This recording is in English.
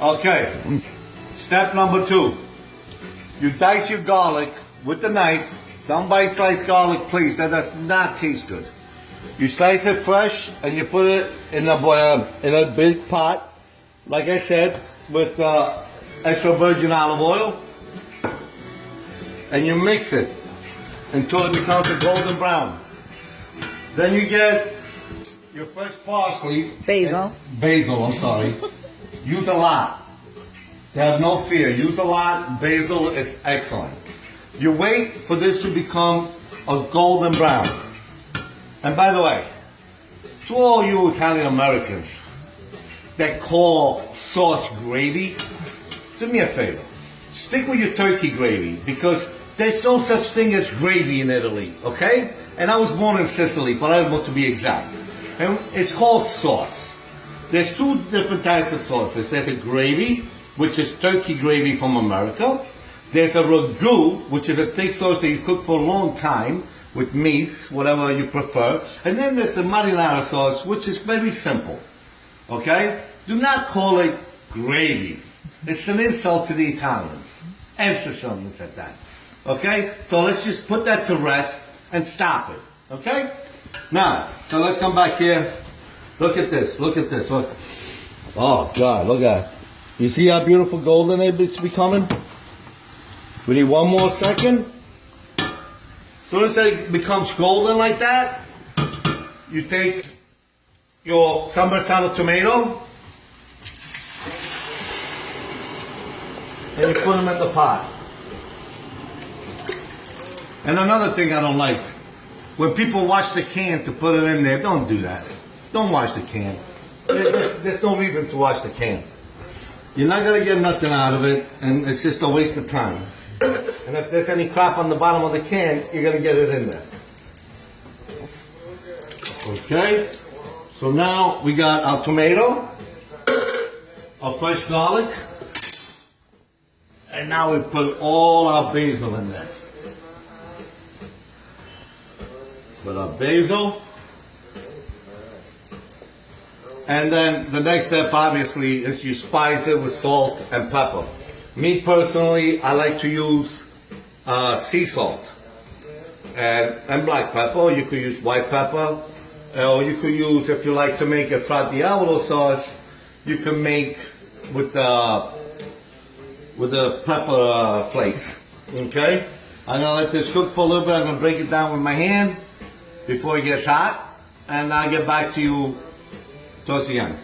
Okay, step number 2. You dice your garlic with the knife. Don't buy sliced garlic, please. That does not taste good. You slice it fresh and you put it in a big pot, like I said, with extra virgin olive oil, and you mix it until it becomes a golden brown. Then you get your fresh parsley. Basil, I'm sorry. Use a lot. Have no fear. Use a lot. Basil is excellent. You wait for this to become a golden brown. And by the way, to all you Italian Americans that call sauce gravy, do me a favor. Stick with your turkey gravy, because there's no such thing as gravy in Italy, okay? And I was born in Sicily, Palermo to be exact. And it's called sauce. There's 2 different types of sauces. There's a gravy, which is turkey gravy from America. There's a ragu, which is a thick sauce that you cook for a long time with meats, whatever you prefer. And then there's the marinara sauce, which is very simple, okay? Do not call it gravy. It's an insult to the Italians and Sicilians at that, okay? So let's just put that to rest and stop it, okay? Now, so let's come back here. Look at this, look at this, look. Oh God, look at it. You see how beautiful golden it's becoming? We need 1 more second. As soon as it becomes golden like that, you take your Sambersano tomato and you put them in the pot. And another thing I don't like, when people wash the can to put it in there, don't do that. Don't wash the can. There's no reason to wash the can. You're not going to get nothing out of it, and it's just a waste of time. And if there's any crap on the bottom of the can, you're going to get it in there. Okay? So now we got our tomato, our fresh garlic, and now we put all our basil in there. Put our basil. And then the next step, obviously, is you spice it with salt and pepper. Me personally, I like to use sea salt and black pepper. You could use white pepper, or you could use, if you like to make a fra diavolo sauce, you can make with the pepper flakes. Okay, I'm gonna let this cook for a little bit. I'm gonna break it down with my hand before it gets hot, and I'll get back to you towards the end.